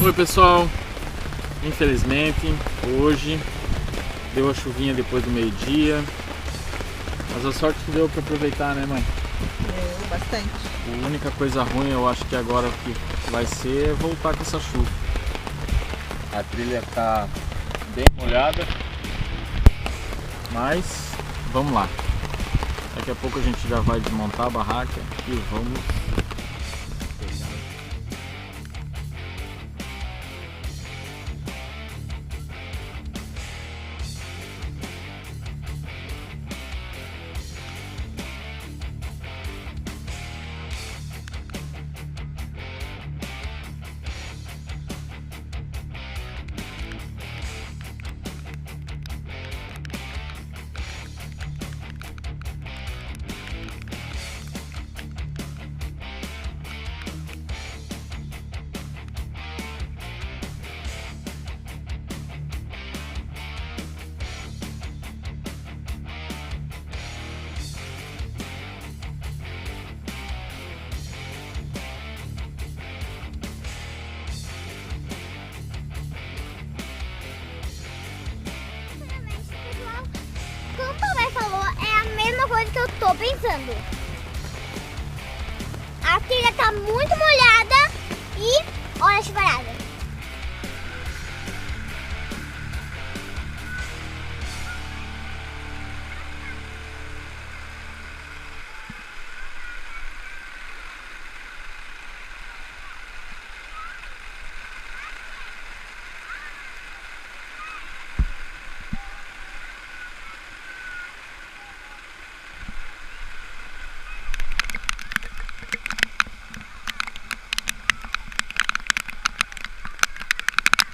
Oi pessoal, infelizmente hoje deu a chuvinha depois do meio-dia, mas a sorte que deu para aproveitar, né mãe? Deu bastante. A única coisa ruim eu acho que agora que vai ser é voltar com essa chuva. A trilha tá bem molhada, mas vamos lá. Daqui a pouco a gente já vai desmontar a barraca e vamos. Como o papai falou, é a mesma coisa que eu tô pensando. A trilha tá muito molhada e olha a chuvarada.